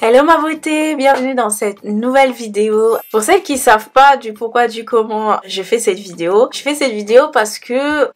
Hello ma beauté, bienvenue dans cette nouvelle vidéo. Pour celles qui savent pas du pourquoi du comment je fais cette vidéo parce que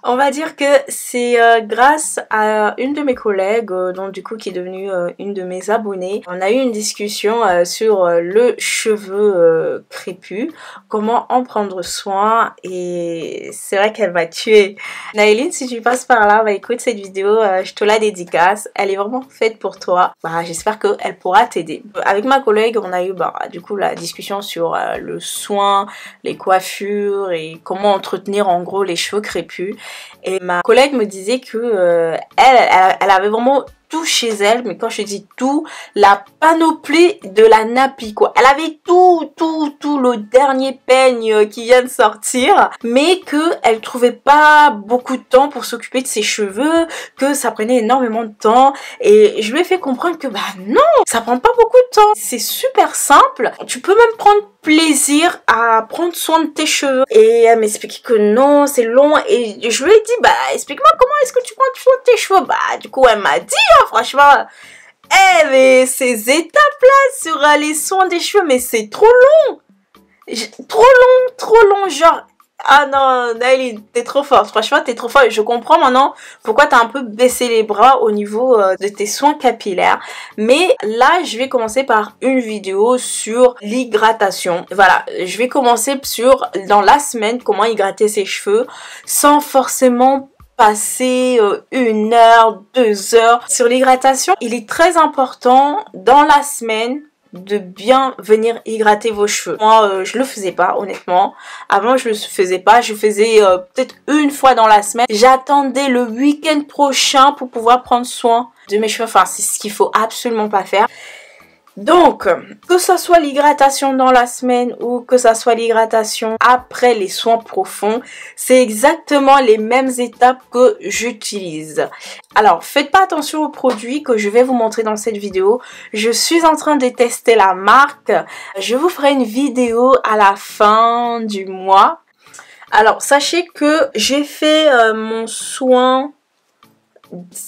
on va dire que c'est grâce à une de mes collègues, donc du coup qui est devenue une de mes abonnées. On a eu une discussion sur le cheveu crépus, comment en prendre soin, et c'est vrai qu'elle m'a tuée. Naëline, si tu passes par là, bah écoute cette vidéo, je te la dédicace, elle est vraiment faite pour toi. Bah j'espère qu'elle pourra t'aider. Avec ma collègue, on a eu du coup la discussion sur le soin, les coiffures et comment entretenir en gros les cheveux crépus. Et ma collègue me disait que elle avait vraiment tout chez elle, mais quand je dis tout, la panoplie de la nappie quoi. Elle avait tout le dernier peigne qui vient de sortir, mais que elle trouvait pas beaucoup de temps pour s'occuper de ses cheveux, que ça prenait énormément de temps. Et je lui ai fait comprendre que bah non, ça prend pas beaucoup de temps, c'est super simple, tu peux même prendre plaisir à prendre soin de tes cheveux. Et elle m'expliquait que non, c'est long, et je lui ai dit bah explique-moi comment est-ce que tu prends soin de tes cheveux. Bah du coup elle m'a dit franchement, mais ces étapes là sur les soins des cheveux, mais c'est trop long, trop long, genre ah non Naëline, t'es trop forte, franchement t'es trop forte. Je comprends maintenant pourquoi t'as un peu baissé les bras au niveau de tes soins capillaires. Mais là je vais commencer par une vidéo sur l'hydratation. Voilà, je vais commencer sur dans la semaine comment hydrater ses cheveux sans forcément passer 1 heure, 2 heures sur l'hydratation. Il est très important dans la semaine de bien venir hydrater vos cheveux. Moi je le faisais pas honnêtement. Avant je le faisais pas, je faisais peut-être une fois dans la semaine. J'attendais le week-end prochain pour pouvoir prendre soin de mes cheveux. Enfin c'est ce qu'il faut absolument pas faire. Donc, que ce soit l'hydratation dans la semaine ou que ce soit l'hydratation après les soins profonds, c'est exactement les mêmes étapes que j'utilise. Alors, faites pas attention aux produits que je vais vous montrer dans cette vidéo. Je suis en train de tester la marque. Je vous ferai une vidéo à la fin du mois. Alors, sachez que j'ai fait mon soin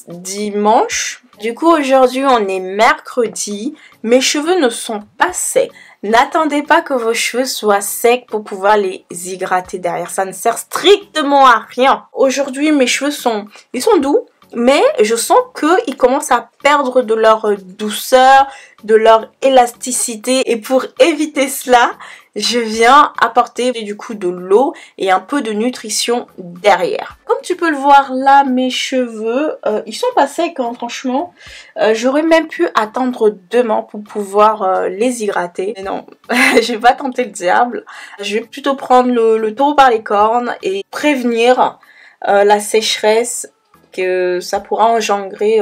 dimanche. Du coup aujourd'hui on est mercredi, mes cheveux ne sont pas secs. N'attendez pas que vos cheveux soient secs pour pouvoir les hydrater derrière, ça ne sert strictement à rien. Aujourd'hui mes cheveux sont doux, mais je sens qu'ils commencent à perdre de leur douceur, de leur élasticité, et pour éviter cela, je viens apporter du coup de l'eau et un peu de nutrition derrière. Comme tu peux le voir là, mes cheveux, ils sont pas secs hein, franchement. J'aurais même pu attendre demain pour pouvoir les hydrater. Mais non, je vais pas tenter le diable. Je vais plutôt prendre le taureau par les cornes et prévenir la sécheresse que ça pourra engendrer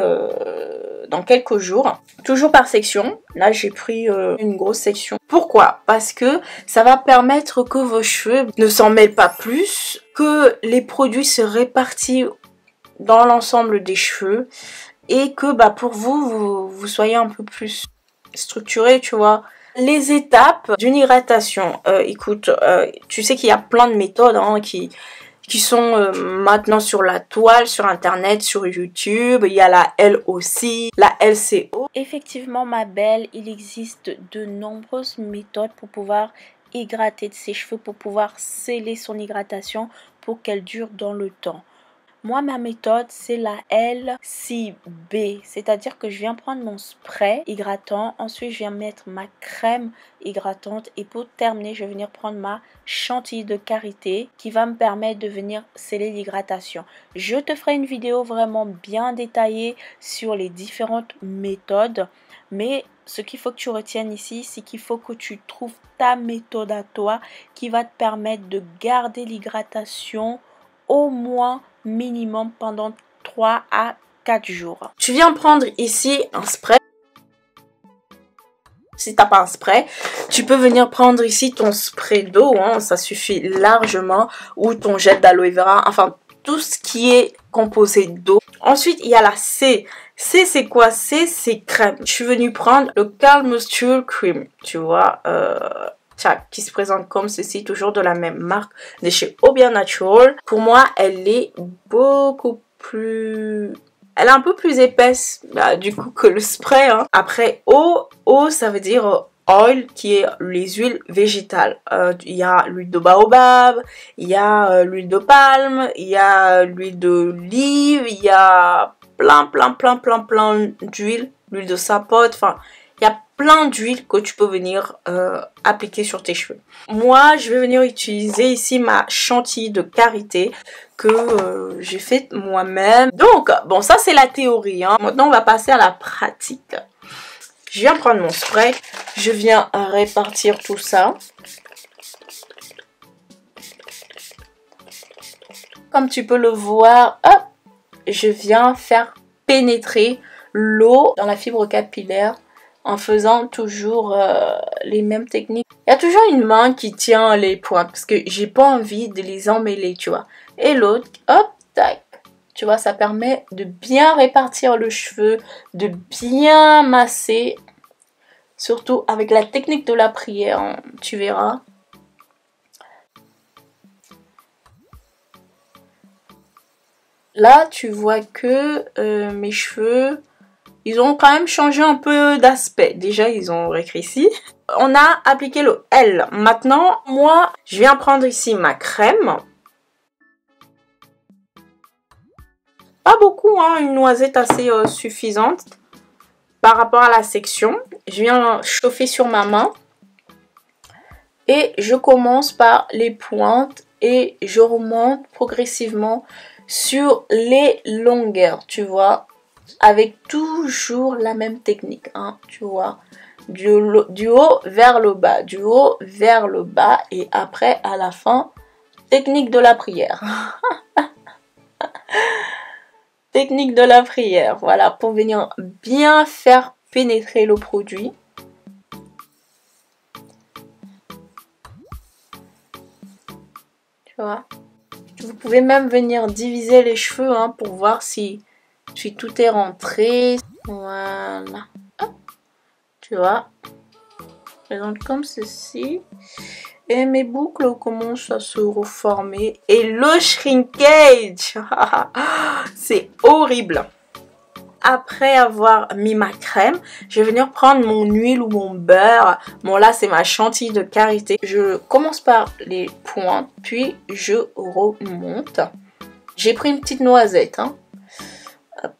dans quelques jours. Toujours par section. Là j'ai pris une grosse section. Pourquoi? Parce que ça va permettre que vos cheveux ne s'en mêlent pas plus, que les produits se répartissent dans l'ensemble des cheveux, et que pour vous soyez un peu plus structuré, tu vois. Les étapes d'une hydratation. Écoute, tu sais qu'il y a plein de méthodes hein, qui sont maintenant sur la toile, sur internet, sur YouTube. Il y a la LOC, la LCO. Effectivement ma belle, il existe de nombreuses méthodes pour pouvoir hydrater ses cheveux, pour pouvoir sceller son hydratation pour qu'elle dure dans le temps. Moi, ma méthode, c'est la LCB, c'est-à-dire que je viens prendre mon spray hydratant, ensuite je viens mettre ma crème hydratante, et pour terminer, je vais venir prendre ma chantilly de karité qui va me permettre de venir sceller l'hydratation. Je te ferai une vidéo vraiment bien détaillée sur les différentes méthodes, mais ce qu'il faut que tu retiennes ici, c'est qu'il faut que tu trouves ta méthode à toi qui va te permettre de garder l'hydratation au moins minimum pendant 3 à 4 jours. Tu viens prendre ici un spray. Si t'as pas un spray, tu peux venir prendre ici ton spray d'eau, hein, ça suffit largement, ou ton gel d'aloe vera, enfin tout ce qui est composé d'eau. Ensuite il y a la C. C c'est quoi? C c'est crème. Je suis venue prendre le Calm Moisture Cream, tu vois, qui se présente comme ceci, toujours de la même marque, de chez Obia Natural. Pour moi elle est beaucoup plus Elle est un peu plus épaisse, du coup, que le spray. Hein. Après, eau, ça veut dire oil, qui est les huiles végétales. Il y a l'huile de baobab, il y a l'huile de palme, il y a l'huile d'olive, il y a plein d'huiles, l'huile de sapote, enfin, il y a plein d'huiles que tu peux venir appliquer sur tes cheveux. Moi, je vais venir utiliser ici ma chantilly de karité que j'ai faite moi-même. Donc, bon, ça c'est la théorie. Hein. Maintenant, on va passer à la pratique. Je viens prendre mon spray. Je viens répartir tout ça. Comme tu peux le voir, hop, je viens faire pénétrer l'eau dans la fibre capillaire en faisant toujours les mêmes techniques. Il y a toujours une main qui tient les pointes parce que j'ai pas envie de les emmêler, tu vois. Et l'autre, hop, tac. Tu vois, ça permet de bien répartir le cheveu, de bien masser. Surtout avec la technique de la prière, hein, tu verras. Là, tu vois que mes cheveux, ils ont quand même changé un peu d'aspect. Déjà, ils ont rétréci. On a appliqué le L. Maintenant, moi, je viens prendre ici ma crème. Pas beaucoup, hein, une noisette assez suffisante par rapport à la section. Je viens chauffer sur ma main. Et je commence par les pointes et je remonte progressivement sur les longueurs, tu vois. Avec toujours la même technique, hein, tu vois. Du haut vers le bas, du haut vers le bas. Et après, à la fin, technique de la prière. Technique de la prière, voilà, pour venir bien faire pénétrer le produit. Tu vois. Vous pouvez même venir diviser les cheveux hein, pour voir si tout est rentré. Voilà. Hop. Tu vois. Présente comme ceci. Et mes boucles commencent à se reformer. Et le shrinkage, c'est horrible. Après avoir mis ma crème, je vais venir prendre mon huile ou mon beurre. Bon là c'est ma chantilly de karité. Je commence par les pointes, puis je remonte. J'ai pris une petite noisette. Hein. Hop.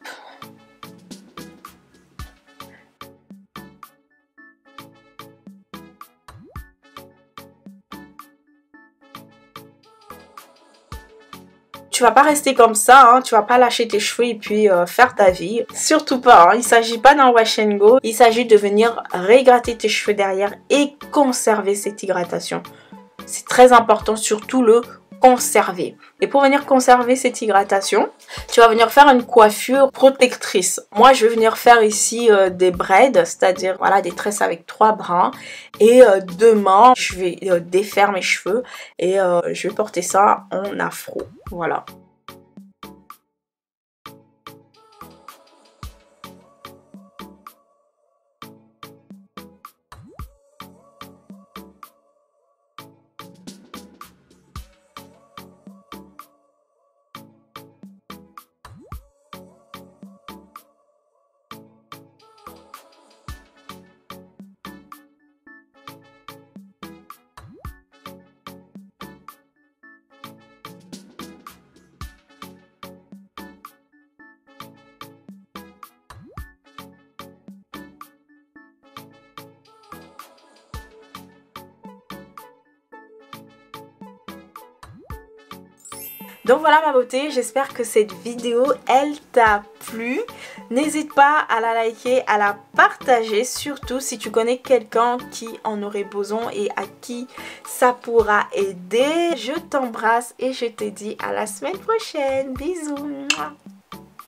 Tu vas pas rester comme ça, hein, tu vas pas lâcher tes cheveux et puis faire ta vie. Surtout pas, hein, il s'agit pas d'un wash and go, il s'agit de venir réhydrater tes cheveux derrière et conserver cette hydratation. C'est très important, surtout le conserver. Et pour venir conserver cette hydratation, tu vas venir faire une coiffure protectrice. Moi, je vais venir faire ici des braids, c'est-à-dire voilà des tresses avec 3 brins. Et demain, je vais défaire mes cheveux et je vais porter ça en afro. Voilà. Donc voilà ma beauté, j'espère que cette vidéo, elle t'a plu. N'hésite pas à la liker, à la partager, surtout si tu connais quelqu'un qui en aurait besoin et à qui ça pourra aider. Je t'embrasse et je te dis à la semaine prochaine. Bisous.